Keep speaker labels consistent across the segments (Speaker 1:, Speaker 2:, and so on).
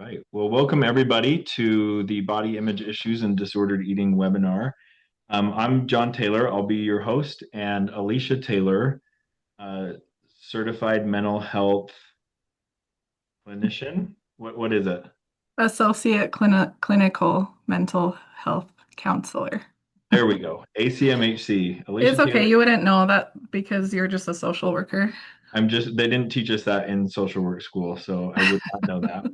Speaker 1: Right. Well, welcome everybody to the Body Image Issues and Disordered Eating webinar. I'm John Taylor. I'll be your host, and Alicia Taylor, uh, certified mental health clinician. What is it?
Speaker 2: Associate Clinical Mental Health Counselor.
Speaker 1: There we go. ACMHC. Alicia
Speaker 2: It's okay.
Speaker 1: Taylor.
Speaker 2: You wouldn't know that because you're just a social worker.
Speaker 1: They didn't teach us that in social work school, so I would not know that.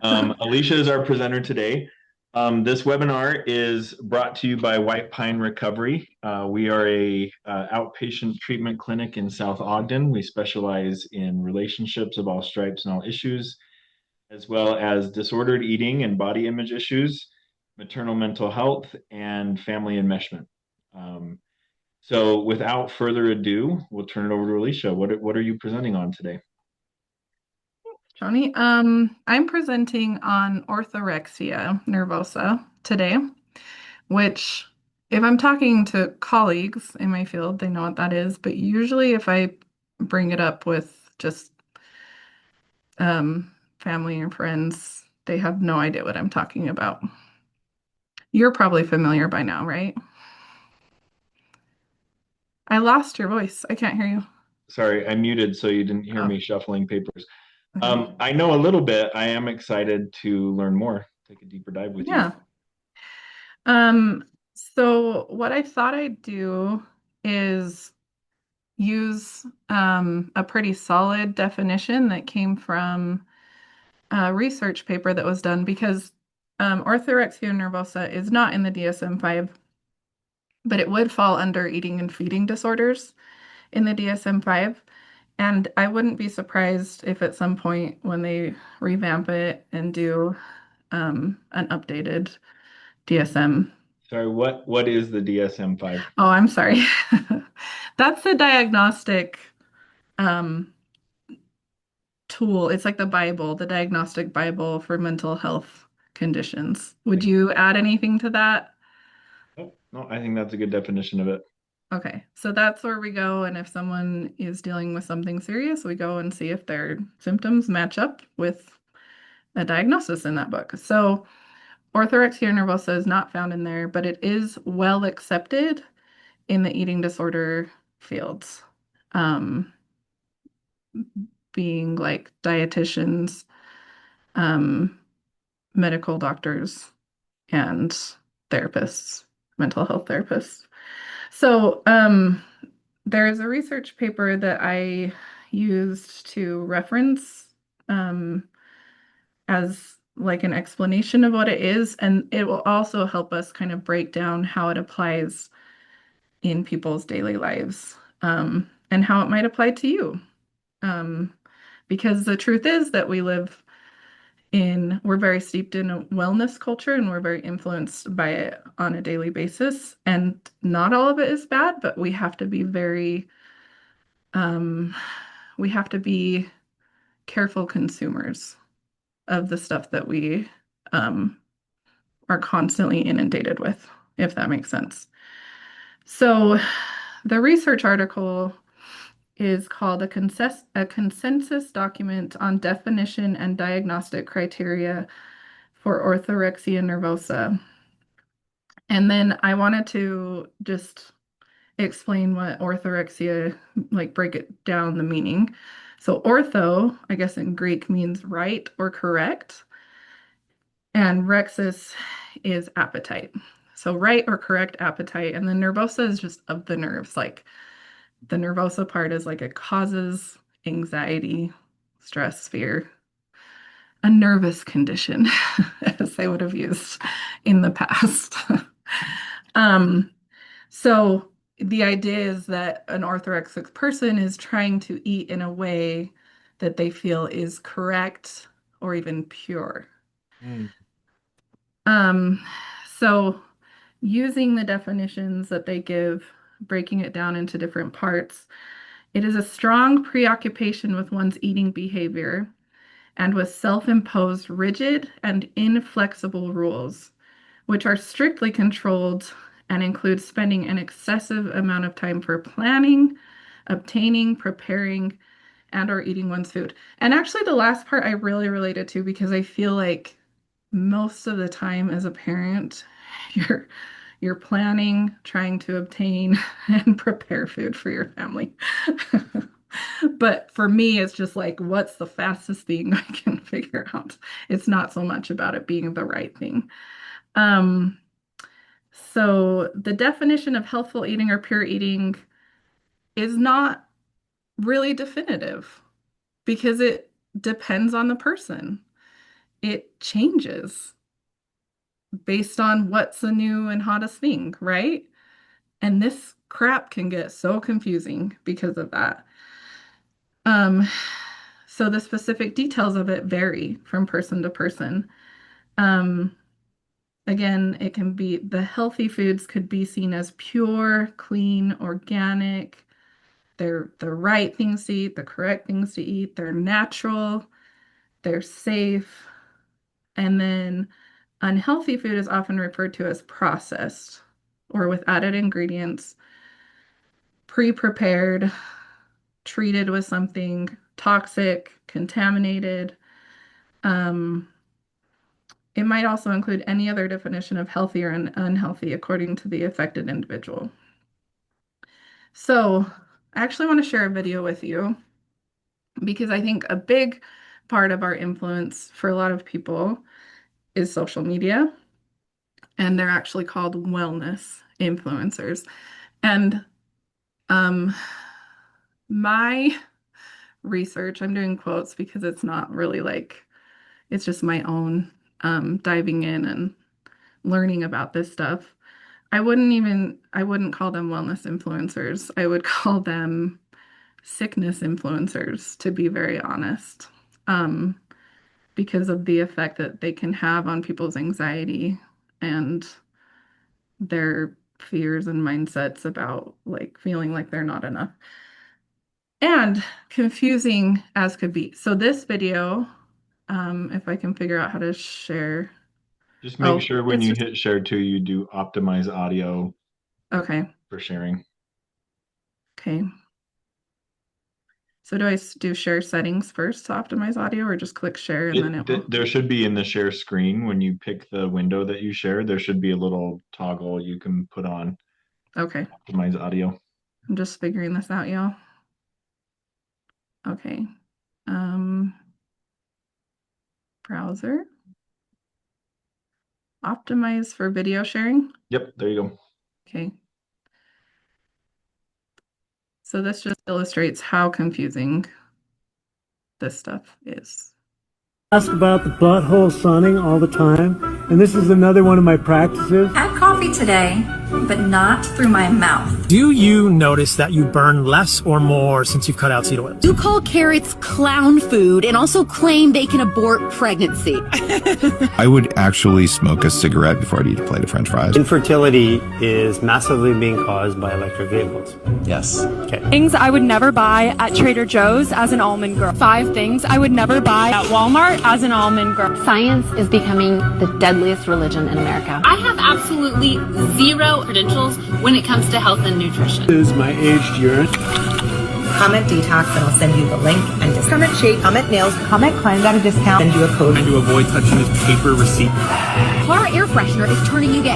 Speaker 1: Alicia is our presenter today. This webinar is brought to you by White Pine Recovery. We are a outpatient treatment clinic in South Ogden. We specialize in relationships of all stripes and all issues, as well as disordered eating and body image issues, maternal mental health, and family enmeshment. Um, so, without further ado, we'll turn it over to Alicia. What are you presenting on today?
Speaker 2: Johnny, I'm presenting on orthorexia nervosa today, which if I'm talking to colleagues in my field, they know what that is. But usually if I bring it up with just family and friends, they have no idea what I'm talking about. You're probably familiar by now, right? I lost your voice. I can't hear you.
Speaker 1: Sorry, I muted so you didn't hear
Speaker 2: Oh,
Speaker 1: me shuffling papers.
Speaker 2: okay.
Speaker 1: I know a little bit. I am excited to learn more, take a deeper dive with you.
Speaker 2: Yeah. Um, so what I thought I'd do is use a pretty solid definition that came from a research paper that was done because orthorexia nervosa is not in the DSM-5, but it would fall under eating and feeding disorders in the DSM-5. And I wouldn't be surprised if at some point when they revamp it and do an updated DSM.
Speaker 1: Sorry, what is the DSM-5?
Speaker 2: Oh, I'm sorry. That's the diagnostic um, tool. It's like the Bible, the diagnostic Bible for mental health conditions. Would you add anything to that?
Speaker 1: Oh, no, I think that's a good definition of it.
Speaker 2: Okay, so that's where we go. And if someone is dealing with something serious, we go and see if their symptoms match up with a diagnosis in that book. So, orthorexia nervosa is not found in there, but it is well accepted in the eating disorder fields. Um, being like dietitians, um, medical doctors, and therapists, mental health therapists. So, there is a research paper that I used to reference um, as like an explanation of what it is, and it will also help us kind of break down how it applies in people's daily lives and how it might apply to you. Um, because the truth is that we're very steeped in a wellness culture and we're very influenced by it on a daily basis. And not all of it is bad, but um, we have to be careful consumers of the stuff that we um, are constantly inundated with, if that makes sense. So the research article is called a consensus document on definition and diagnostic criteria for orthorexia nervosa. And then I wanted to just explain what orthorexia, like break it down the meaning. So ortho, I guess in Greek means right or correct, and rexis is appetite. So right or correct appetite, and then nervosa is just of the nerves. Like the nervosa part is like it causes anxiety, stress, fear, a nervous condition, as they would have used in the past. um, so the idea is that an orthorexic person is trying to eat in a way that they feel is correct or even pure.
Speaker 1: Mm.
Speaker 2: Um, so using the definitions that they give, breaking it down into different parts, it is a strong preoccupation with one's eating behavior and with self-imposed rigid and inflexible rules, which are strictly controlled and include spending an excessive amount of time for planning, obtaining, preparing, and or eating one's food. And actually the last part I really related to because I feel like most of the time as a parent, you're you're planning, trying to obtain and prepare food for your family. But for me, it's just like, what's the fastest thing I can figure out? It's not so much about it being the right thing. Um, so the definition of healthful eating or pure eating is not really definitive because it depends on the person. It changes based on what's the new and hottest thing, right? And this crap can get so confusing because of that. Um, so the specific details of it vary from person to person. Um, Again, it can be the healthy foods could be seen as pure, clean, organic. They're the right things to eat, the correct things to eat. They're natural, they're safe. And then unhealthy food is often referred to as processed or with added ingredients, pre-prepared, treated with something toxic, contaminated. Um, it might also include any other definition of healthy or unhealthy according to the affected individual. So, I actually want to share a video with you because I think a big part of our influence for a lot of people is social media, and they're actually called wellness influencers. And um, my research, I'm doing quotes because it's not really like, it's just my own diving in and learning about this stuff. I wouldn't call them wellness influencers. I would call them sickness influencers, to be very honest, um, because of the effect that they can have on people's anxiety and their fears and mindsets about like feeling like they're not enough. And confusing as could be. So this video, if I can figure out how to share.
Speaker 1: Just make
Speaker 2: Oh,
Speaker 1: sure when
Speaker 2: it's
Speaker 1: you
Speaker 2: just
Speaker 1: hit share too, you do optimize audio
Speaker 2: okay.
Speaker 1: for sharing.
Speaker 2: Okay. So do I do share settings first to optimize audio or just click share and then it will?
Speaker 1: There should be in the share screen when you pick the window that you share, there should be a little toggle you can put on
Speaker 2: Okay.
Speaker 1: optimize audio.
Speaker 2: I'm just figuring this out, y'all. Okay. Um, Browser. Optimize for video sharing.
Speaker 1: Yep, there you go.
Speaker 2: Okay. So this just illustrates how confusing this stuff is.
Speaker 3: Ask about the butthole sunning all the time, and this is another one of my practices.
Speaker 4: Had coffee today, but not through my mouth.
Speaker 5: Do you notice that you burn less or more since you've cut out seed oils?
Speaker 6: You call carrots clown food and also claim they can abort pregnancy.
Speaker 7: I would actually smoke a cigarette before I'd eat a plate of French fries.
Speaker 3: Infertility is massively being caused by electric vehicles.
Speaker 7: Yes.
Speaker 3: Okay.
Speaker 8: Things I would never buy at Trader Joe's as an almond girl. 5 things I would never buy at Walmart as an almond girl.
Speaker 9: Science is becoming the deadliest religion in America.
Speaker 10: I have absolutely zero credentials when it comes to health and nutrition.
Speaker 3: This is my aged urine.
Speaker 11: Comment detox and I'll send you the link. And just comment shape, comment nails, comment cleanse at a discount, send you a code.
Speaker 5: Trying to avoid touching this paper receipt.
Speaker 6: Clara air freshener is turning you gay.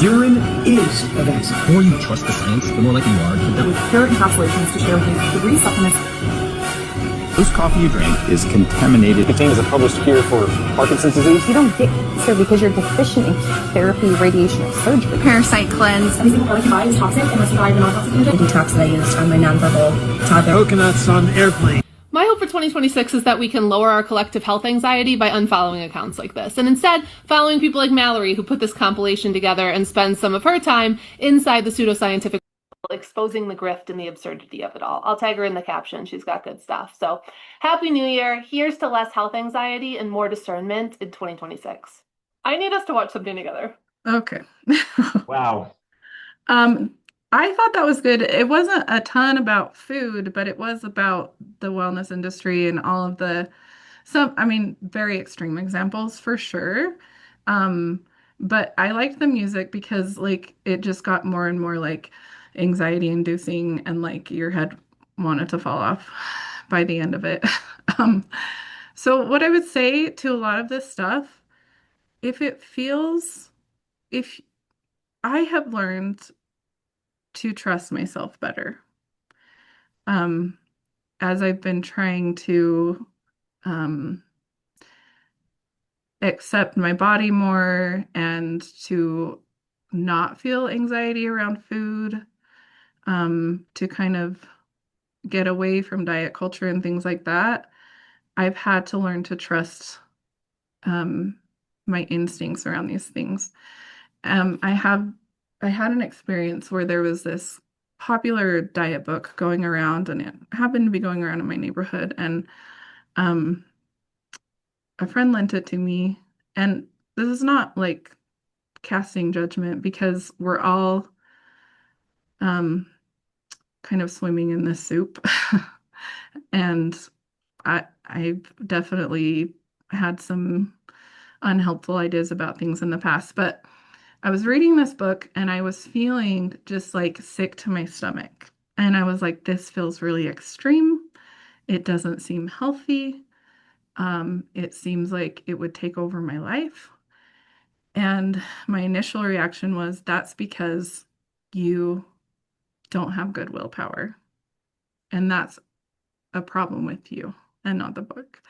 Speaker 3: Urine is evasive.
Speaker 12: The more you trust the science, the more likely you are to
Speaker 11: With pure encapsulations to share with you 3 supplements.
Speaker 7: This coffee you drink is contaminated.
Speaker 3: Contains a published cure for Parkinson's disease.
Speaker 9: You don't get cancer because you're deficient in therapy, radiation, or surgery.
Speaker 4: Parasite cleanse.
Speaker 11: Everything product you buy is toxic unless you buy the non-toxic version. The detox that I used on my nonverbal toddler.
Speaker 3: Coconuts on the airplane.
Speaker 10: My hope for 2026 is that we can lower our collective health anxiety by unfollowing accounts like this, and instead following people like Mallory, who put this compilation together and spends some of her time inside the pseudoscientific, exposing the grift and the absurdity of it all. I'll tag her in the caption. She's got good stuff. So Happy New Year. Here's to less health anxiety and more discernment in 2026. I need us to watch something together.
Speaker 2: Okay.
Speaker 1: Wow.
Speaker 2: I thought that was good. It wasn't a ton about food, but it was about the wellness industry and all of I mean, very extreme examples for sure. But I liked the music because like it just got more and more like anxiety inducing and like your head wanted to fall off by the end of it. Um, so what I would say to a lot of this stuff, if it feels, if I have learned to trust myself better, um, as I've been trying to um, accept my body more and to not feel anxiety around food, to kind of get away from diet culture and things like that. I've had to learn to trust my instincts around these things. I had an experience where there was this popular diet book going around, and it happened to be going around in my neighborhood, and um, a friend lent it to me. And this is not like casting judgment because we're all um, kind of swimming in this soup. And I've definitely had some unhelpful ideas about things in the past, but I was reading this book and I was feeling just like sick to my stomach. And I was like, this feels really extreme. It doesn't seem healthy. It seems like it would take over my life. And my initial reaction was, that's because you don't have good willpower. And that's a problem with you and not the book.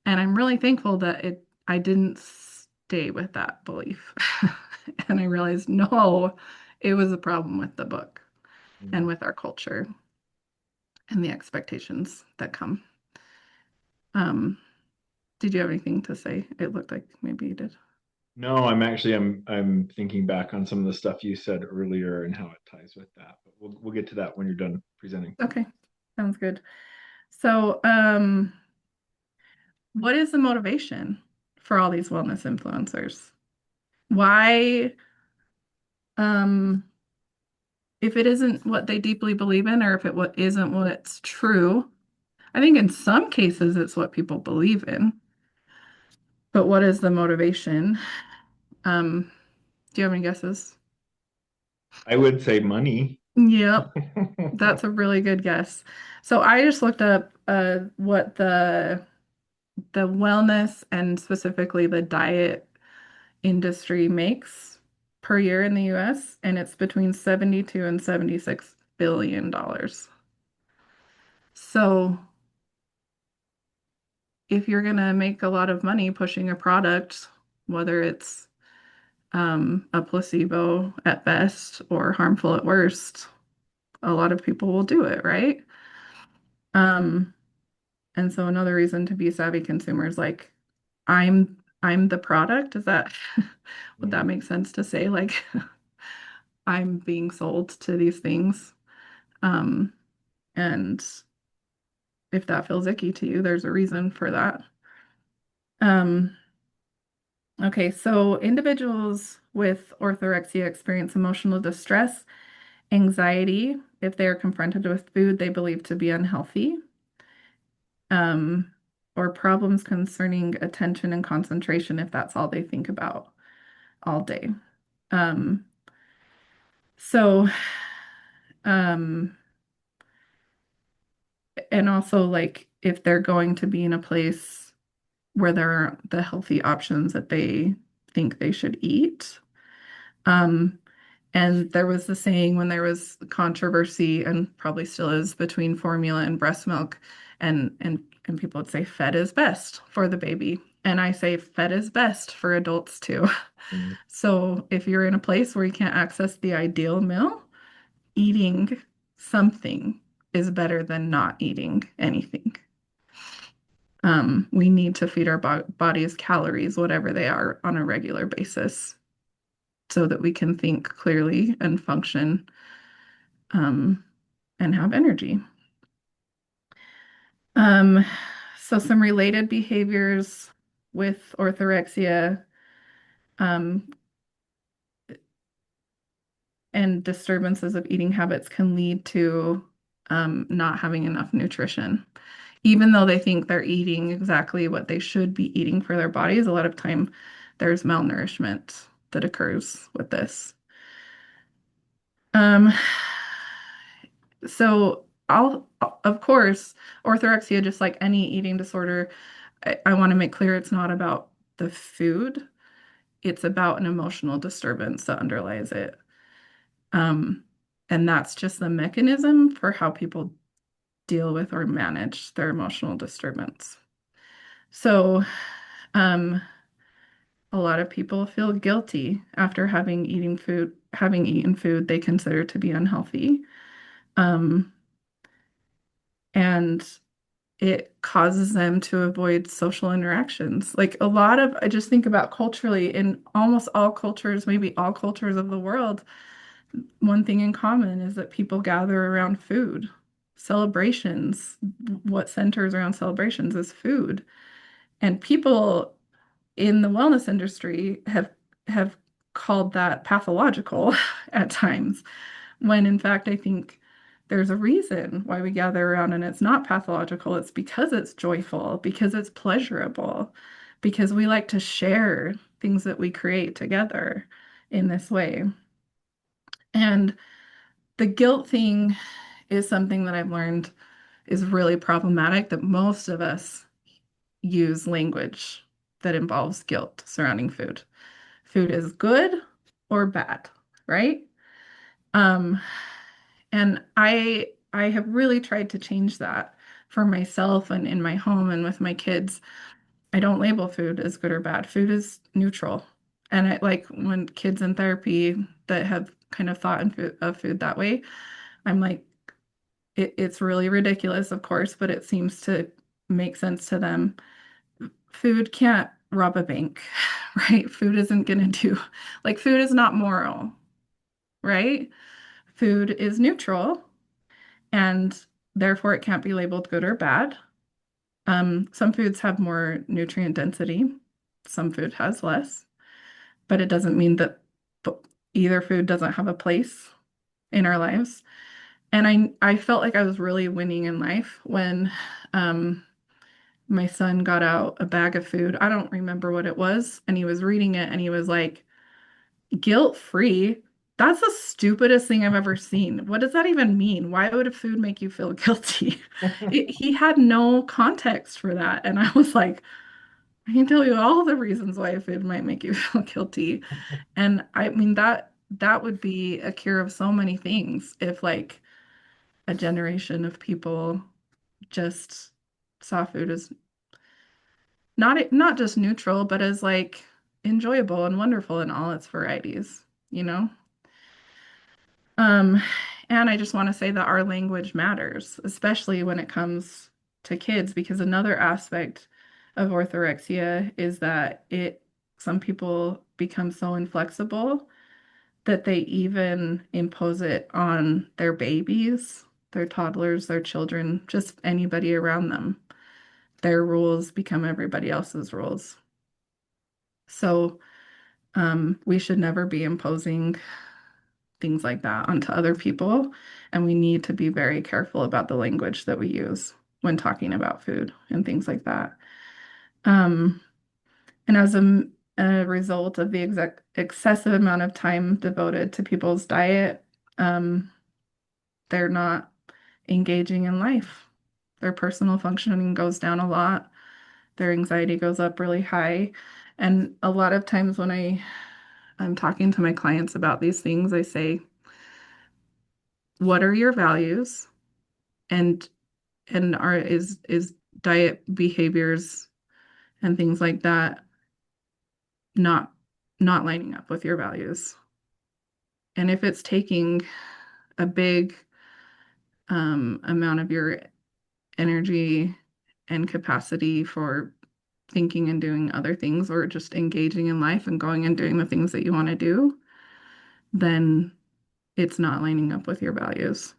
Speaker 2: And I'm really thankful that I didn't stay with that belief. And I realized, no, it was a problem with the book and with our culture and the expectations that come. Did you have anything to say? It looked like maybe you did.
Speaker 1: No, I'm thinking back on some of the stuff you said earlier and how it ties with that. But we'll get to that when you're done presenting.
Speaker 2: Okay, sounds good. So, what is the motivation for all these wellness influencers? Why, if it isn't what they deeply believe in, or if it isn't what's true, I think in some cases it's what people believe in. But what is the motivation? Do you have any guesses?
Speaker 1: I would say money.
Speaker 2: Yep, that's a really good guess. So I just looked up what the wellness and specifically the diet industry makes per year in the US, and it's between 72 and 76 billion dollars. So if you're going to make a lot of money pushing a product, whether it's a placebo at best or harmful at worst, a lot of people will do it, right? And so another reason to be savvy consumers, like I'm the product. Is that would that make sense to say? Like I'm being sold to these things. And if that feels icky to you, there's a reason for that. Okay, so individuals with orthorexia experience emotional distress, anxiety if they are confronted with food they believe to be unhealthy, or problems concerning attention and concentration if that's all they think about all day. So, and also like if they're going to be in a place where there aren't the healthy options that they think they should eat. And there was the saying when there was controversy, and probably still is, between formula and breast milk, and people would say fed is best for the baby. And I say fed is best for adults too. Mm-hmm. So if you're in a place where you can't access the ideal meal, eating something is better than not eating anything. We need to feed our bodies calories, whatever they are, on a regular basis, so that we can think clearly and function, and have energy. So some related behaviors with orthorexia and disturbances of eating habits can lead to not having enough nutrition. Even though they think they're eating exactly what they should be eating for their bodies, a lot of time there's malnourishment that occurs with this. So of course, orthorexia, just like any eating disorder, I want to make clear it's not about the food. It's about an emotional disturbance that underlies it. And that's just the mechanism for how people deal with or manage their emotional disturbance. So, a lot of people feel guilty after having eaten food they consider to be unhealthy. And it causes them to avoid social interactions. Like I just think about culturally, in almost all cultures, maybe all cultures of the world, one thing in common is that people gather around food. Celebrations, what centers around celebrations is food. And people in the wellness industry have called that pathological at times, when in fact I think there's a reason why we gather around and it's not pathological. It's because it's joyful, because it's pleasurable, because we like to share things that we create together in this way. And the guilt thing is something that I've learned is really problematic, that most of us use language that involves guilt surrounding food. Food is good or bad, right? And I have really tried to change that for myself and in my home and with my kids. I don't label food as good or bad. Food is neutral. And I like when kids in therapy that have kind of thought of food that way, I'm like, it's really ridiculous, of course, but it seems to make sense to them. Food can't rob a bank, right? Food isn't going to food is not moral, right? Food is neutral, and therefore it can't be labeled good or bad. Some foods have more nutrient density, some food has less, but it doesn't mean that either food doesn't have a place in our lives. And I felt like I was really winning in life when my son got out a bag of food. I don't remember what it was, and he was reading it and he was like, guilt-free? That's the stupidest thing I've ever seen. What does that even mean? Why would a food make you feel guilty? He had no context for that. And I was like, I can tell you all the reasons why a food might make you feel guilty. And I mean, that would be a cure of so many things if like a generation of people just saw food as not just neutral, but as like enjoyable and wonderful in all its varieties, you know? And I just want to say that our language matters, especially when it comes to kids, because another aspect of orthorexia is that some people become so inflexible that they even impose it on their babies, their toddlers, their children, just anybody around them. Their rules become everybody else's rules. So we should never be imposing things like that onto other people. And we need to be very careful about the language that we use when talking about food and things like that. And as a result of the excessive amount of time devoted to people's diet, they're not engaging in life. Their personal functioning goes down a lot. Their anxiety goes up really high. And a lot of times when I'm talking to my clients about these things, I say, what are your values? And is diet behaviors and things like that not lining up with your values? And if it's taking a big amount of your energy and capacity for thinking and doing other things, or just engaging in life and going and doing the things that you want to do, then it's not lining up with your values.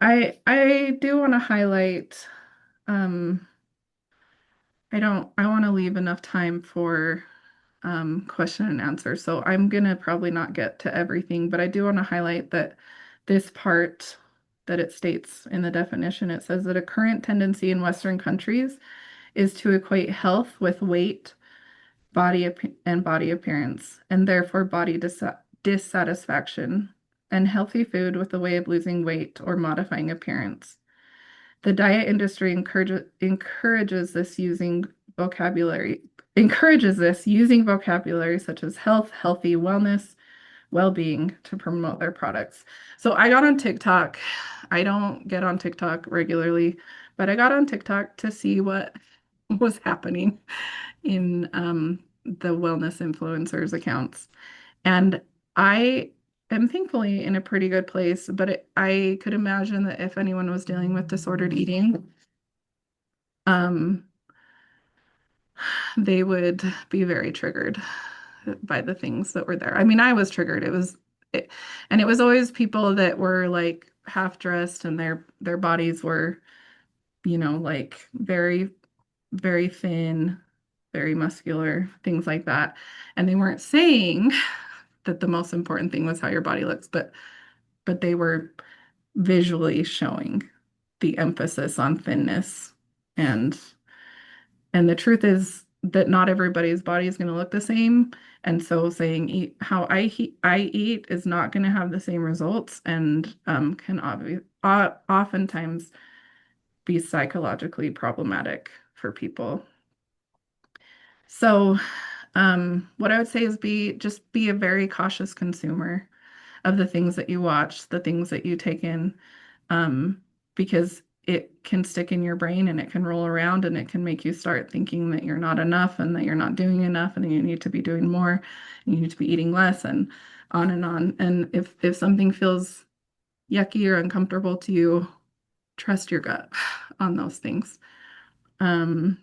Speaker 2: I do want to highlight, I want to leave enough time for question and answer. So I'm gonna probably not get to everything, but I do want to highlight that this part that it states in the definition, it says that a current tendency in Western countries is to equate health with weight, body appearance, and therefore body dissatisfaction, and healthy food with a way of losing weight or modifying appearance. The diet industry encourages this using vocabulary such as health, healthy, wellness, well-being to promote their products. So I got on TikTok. I don't get on TikTok regularly, but I got on TikTok to see what was happening in the wellness influencers accounts. And I am thankfully in a pretty good place, but I could imagine that if anyone was dealing with disordered eating, they would be very triggered by the things that were there. I mean, I was triggered. And it was always people that were like half dressed and their bodies were, like very, very thin, very muscular, things like that. And they weren't saying that the most important thing was how your body looks, but they were visually showing the emphasis on thinness. And the truth is that not everybody's body is going to look the same. And so saying eat how I eat is not going to have the same results and can oftentimes be psychologically problematic for people. So what I would say is just be a very cautious consumer of the things that you watch, the things that you take in, because it can stick in your brain and it can roll around and it can make you start thinking that you're not enough and that you're not doing enough and you need to be doing more, and you need to be eating less and on and on. And if something feels yucky or uncomfortable to you, trust your gut on those things. And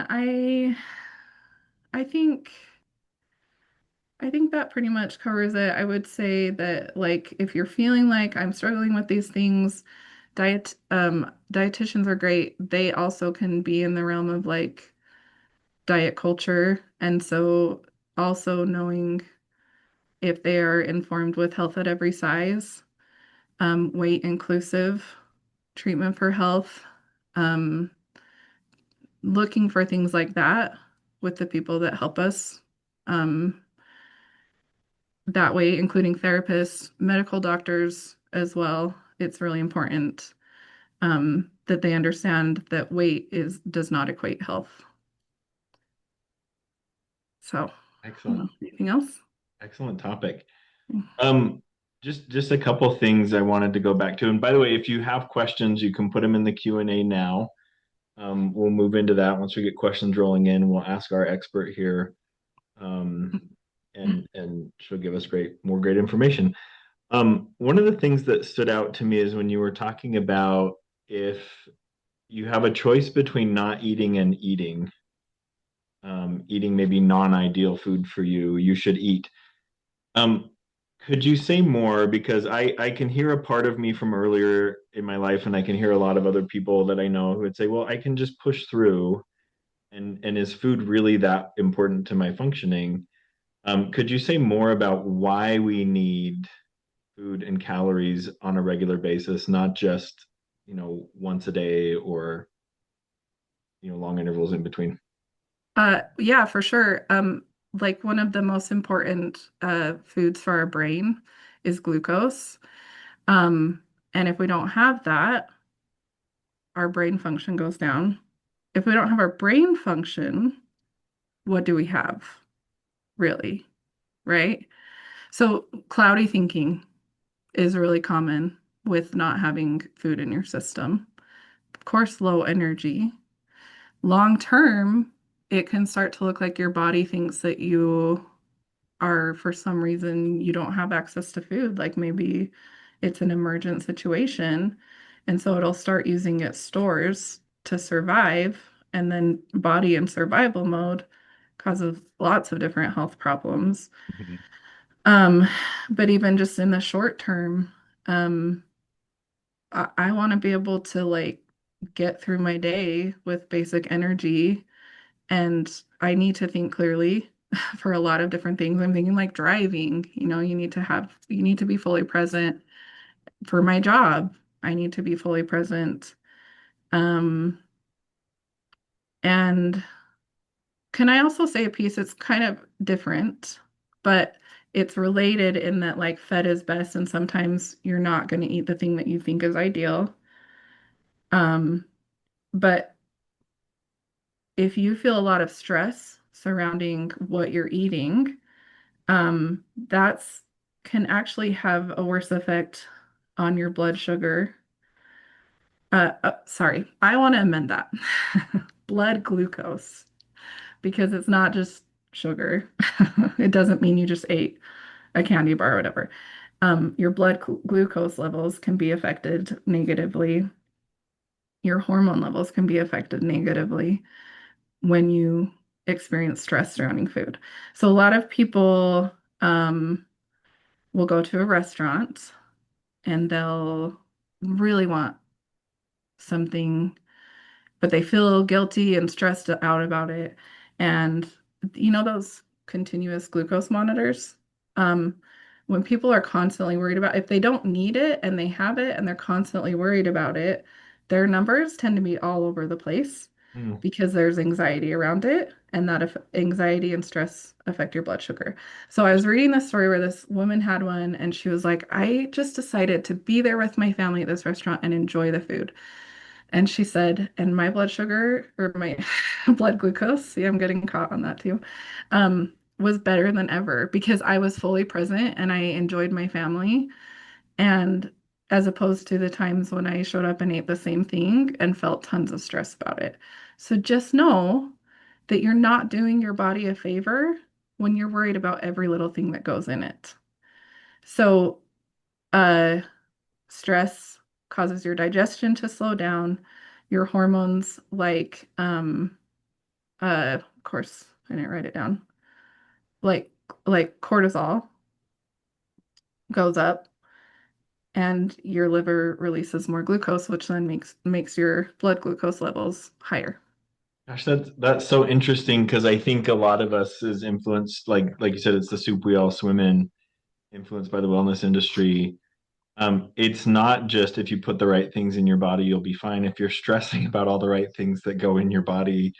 Speaker 2: I think that pretty much covers it. I would say that like if you're feeling like I'm struggling with these things, dietitians are great. They also can be in the realm of like diet culture. And so also knowing if they are informed with health at every size, weight inclusive, treatment for health, looking for things like that with the people that help us. That way, including therapists, medical doctors as well. It's really important that they understand that weight does not equate health. So,
Speaker 1: Excellent.
Speaker 2: Anything else?
Speaker 1: Excellent topic. Just a couple things I wanted to go back to. And by the way, if you have questions, you can put them in the Q&A now. We'll move into that once we get questions rolling in. We'll ask our expert here, and she'll give us more great information. One of the things that stood out to me is when you were talking about if you have a choice between not eating and eating maybe non-ideal food for you, you should eat. Could you say more? Because I can hear a part of me from earlier in my life, and I can hear a lot of other people that I know who would say, well, I can just push through, and is food really that important to my functioning? Could you say more about why we need food and calories on a regular basis, not just, once a day or, long intervals in between?
Speaker 2: Yeah, for sure. Like one of the most important foods for our brain is glucose. And if we don't have that, our brain function goes down. If we don't have our brain function, what do we have, really? Right? So cloudy thinking is really common with not having food in your system. Of course, low energy. Long term, it can start to look like your body thinks that you are, for some reason, you don't have access to food. Like maybe it's an emergent situation. And so it'll start using its stores to survive. And then body in survival mode causes lots of different health problems. But even just in the short term, I want to be able to like get through my day with basic energy, and I need to think clearly for a lot of different things. I'm thinking like driving, you need to be fully present. For my job, I need to be fully present. And can I also say a piece that's kind of different but it's related in that like fed is best, and sometimes you're not going to eat the thing that you think is ideal. But if you feel a lot of stress surrounding what you're eating, that's can actually have a worse effect on your blood sugar. Sorry, I want to amend that. Blood glucose, because it's not just sugar. It doesn't mean you just ate a candy bar or whatever. Your blood glucose levels can be affected negatively. Your hormone levels can be affected negatively when you experience stress surrounding food. So a lot of people will go to a restaurant and they'll really want something, but they feel guilty and stressed out about it. And you know those continuous glucose monitors? When people are constantly worried about if they don't need it and they have it and they're constantly worried about it, their numbers tend to be all over the place because there's anxiety around it, and that anxiety and stress affect your blood sugar. So I was reading this story where this woman had one, and she was like, I just decided to be there with my family at this restaurant and enjoy the food. And she said, and my blood sugar or my blood glucose, see, I'm getting caught on that too, was better than ever because I was fully present and I enjoyed my family. And as opposed to the times when I showed up and ate the same thing and felt tons of stress about it. So just know that you're not doing your body a favor when you're worried about every little thing that goes in it. So, stress causes your digestion to slow down, your hormones of course, I didn't write it down. Like cortisol goes up and your liver releases more glucose, which then makes your blood glucose levels higher.
Speaker 1: Gosh, that's so interesting because I think a lot of us is influenced, like you said, it's the soup we all swim in, influenced by the wellness industry. It's not just if you put the right things in your body, you'll be fine. If you're stressing about all the right things that go in your body,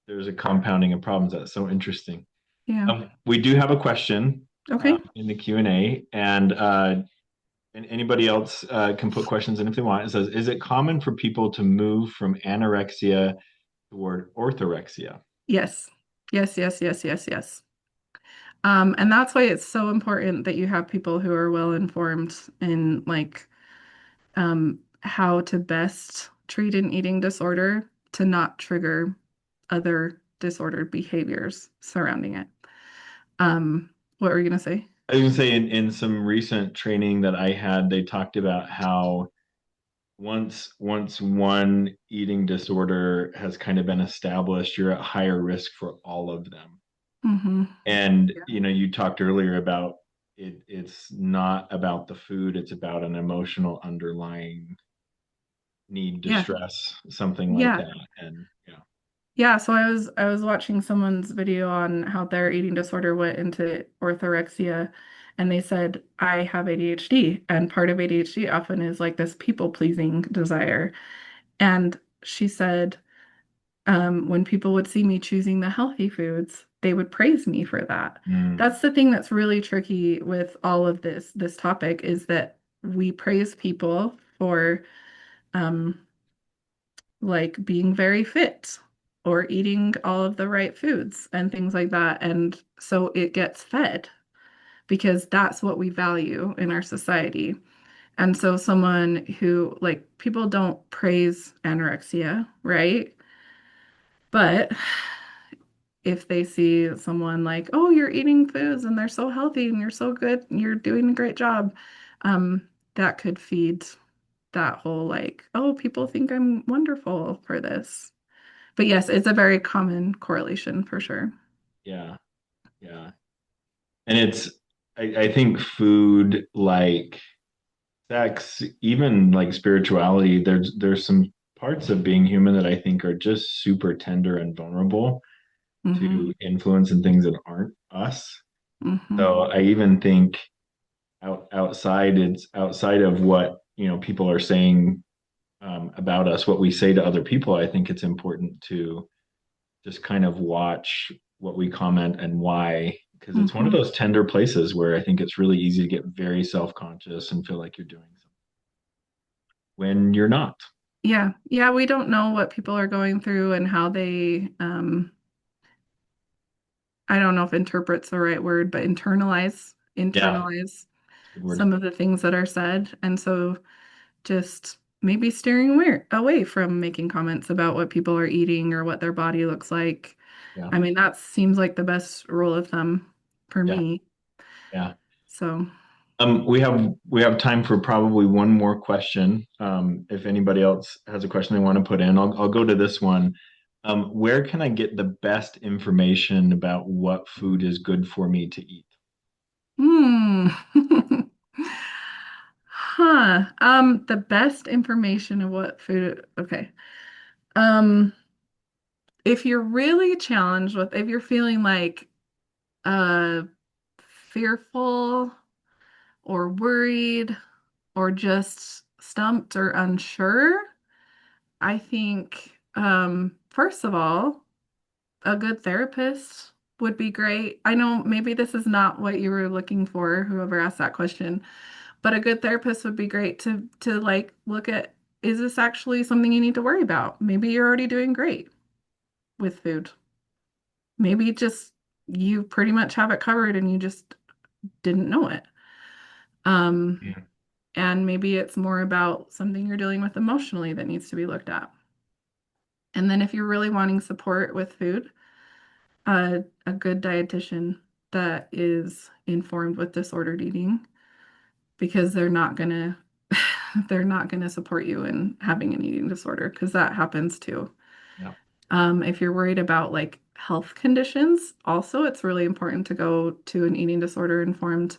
Speaker 1: there's a compounding of problems. That's so interesting.
Speaker 2: Yeah.
Speaker 1: We do have a question
Speaker 2: Okay.
Speaker 1: in the Q&A, and anybody else can put questions in if they want. It says, is it common for people to move from anorexia toward orthorexia?
Speaker 2: Yes. Yes, yes, yes, yes, yes. And that's why it's so important that you have people who are well informed in like how to best treat an eating disorder to not trigger other disordered behaviors surrounding it. What were you gonna say?
Speaker 1: I was gonna say in some recent training that I had, they talked about how once one eating disorder has kind of been established, you're at higher risk for all of them. And you talked earlier about it's not about the food, it's about an emotional underlying need, distress, something like that. And
Speaker 2: yeah, so I was watching someone's video on how their eating disorder went into orthorexia, and they said, I have ADHD, and part of ADHD often is like this people-pleasing desire. And she said, when people would see me choosing the healthy foods, they would praise me for that. That's the thing that's really tricky with all of this topic is that we praise people for like being very fit or eating all of the right foods and things like that. And so it gets fed because that's what we value in our society. And so someone who like people don't praise anorexia, right? But if they see someone like, oh, you're eating foods and they're so healthy and you're so good, and you're doing a great job, that could feed that whole like, oh, people think I'm wonderful for this. But yes, it's a very common correlation for sure.
Speaker 1: yeah. And I think food, like sex, even like spirituality, there's some parts of being human that I think are just super tender and vulnerable to influence and things that aren't us. So I even think outside of what people are saying about us, what we say to other people. I think it's important to just kind of watch what we comment and why, because it's one of those tender places where I think it's really easy to get very self-conscious and feel like you're doing something when you're not.
Speaker 2: Yeah. Yeah, we don't know what people are going through and how they I don't know if interpret's the right word, but internalize some of the things that are said. And so just maybe steering away from making comments about what people are eating or what their body looks like.
Speaker 1: Yeah.
Speaker 2: I mean, that seems like the best rule of thumb for me.
Speaker 1: Yeah.
Speaker 2: So
Speaker 1: we have time for probably one more question. If anybody else has a question they want to put in, I'll go to this one. Where can I get the best information about what food is good for me to eat?
Speaker 2: The best information of what food, okay. If you're really challenged if you're feeling like fearful or worried or just stumped or unsure, I think first of all, a good therapist would be great. I know maybe this is not what you were looking for, whoever asked that question, but a good therapist would be great to like look at, is this actually something you need to worry about? Maybe you're already doing great with food. Maybe just you pretty much have it covered and you just didn't know it. And maybe it's more about something you're dealing with emotionally that needs to be looked at. And then if you're really wanting support with food, a good dietitian that is informed with disordered eating, because they're not gonna support you in having an eating disorder, because that happens too.
Speaker 1: Yeah.
Speaker 2: If you're worried about like health conditions, also it's really important to go to an eating disorder informed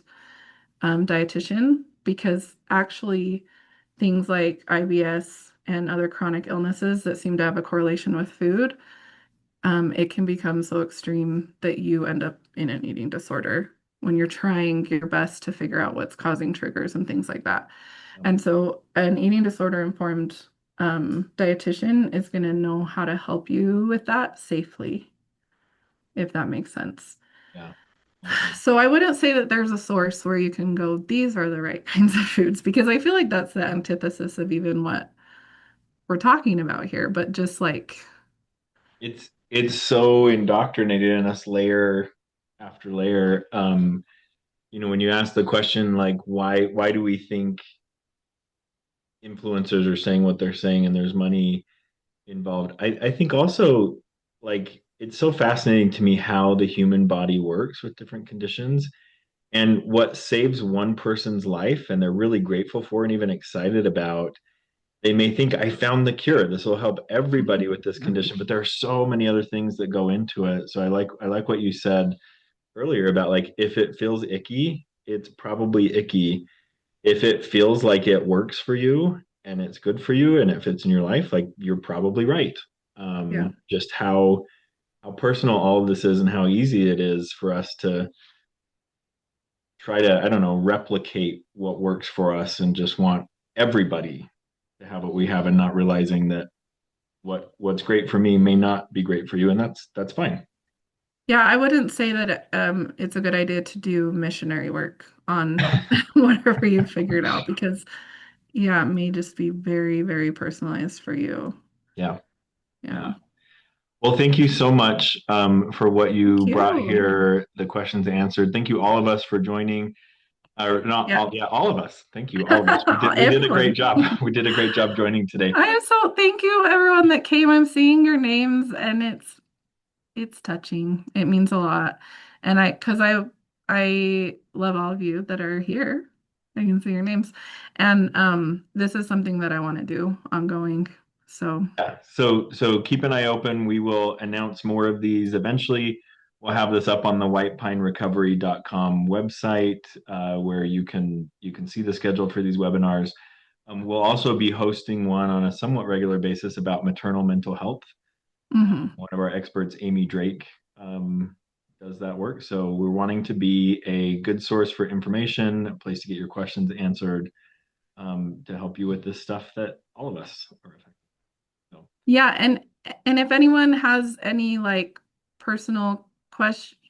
Speaker 2: dietitian, because actually things like IBS and other chronic illnesses that seem to have a correlation with food, it can become so extreme that you end up in an eating disorder when you're trying your best to figure out what's causing triggers and things like that. And so an eating disorder informed dietitian is going to know how to help you with that safely, if that makes sense.
Speaker 1: Yeah.
Speaker 2: So I wouldn't say that there's a source where you can go, these are the right kinds of foods, because I feel like that's the antithesis of even what we're talking about here. But just like
Speaker 1: it's so indoctrinated in us layer after layer. When you ask the question like why do we think influencers are saying what they're saying and there's money involved? I think also like it's so fascinating to me how the human body works with different conditions, and what saves one person's life and they're really grateful for and even excited about, they may think, I found the cure, this will help everybody with this condition, but there are so many other things that go into it. So I like what you said earlier about like, if it feels icky, it's probably icky. If it feels like it works for you and it's good for you and it fits in your life, like you're probably right. Just how personal all of this is and how easy it is for us to try to, I don't know, replicate what works for us and just want everybody to have what we have, and not realizing that what's great for me may not be great for you, and that's fine.
Speaker 2: Yeah, I wouldn't say that it's a good idea to do missionary work on whatever you figured out, because it may just be very, very personalized for you.
Speaker 1: Yeah.
Speaker 2: Yeah.
Speaker 1: Well, thank you so much for what you brought
Speaker 2: you.
Speaker 1: here, the questions answered. Thank you all of us for joining. Or not all, all of us. Thank you, all of us. We did a great job. We did a great job joining today.
Speaker 2: Thank you everyone that came. I'm seeing your names and it's touching. It means a lot. And I love all of you that are here. I can see your names. And this is something that I want to do ongoing. So
Speaker 1: so keep an eye open. We will announce more of these eventually. We'll have this up on the whitepinerecovery.com website, where you can see the schedule for these webinars. We'll also be hosting one on a somewhat regular basis about maternal mental health. One of our experts, Amy Drake, does that work. So we're wanting to be a good source for information, a place to get your questions answered, to help you with this stuff that all of us are affected.
Speaker 2: Yeah, and if anyone has any like personal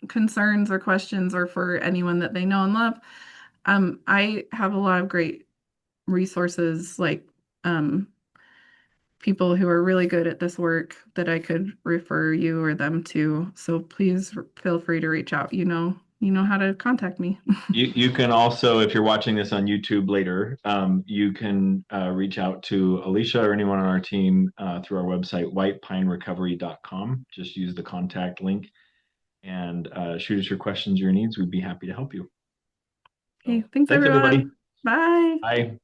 Speaker 2: concerns or questions, or for anyone that they know and love, I have a lot of great resources, like people who are really good at this work that I could refer you or them to. So please feel free to reach out. You know how to contact me.
Speaker 1: You can also, if you're watching this on YouTube later, you can reach out to Alicia or anyone on our team through our website, whitepinerecovery.com. Just use the contact link and shoot us your questions, your needs. We'd be happy to help you.
Speaker 2: Okay, thanks everyone.
Speaker 1: everybody.
Speaker 2: Bye.
Speaker 1: Bye.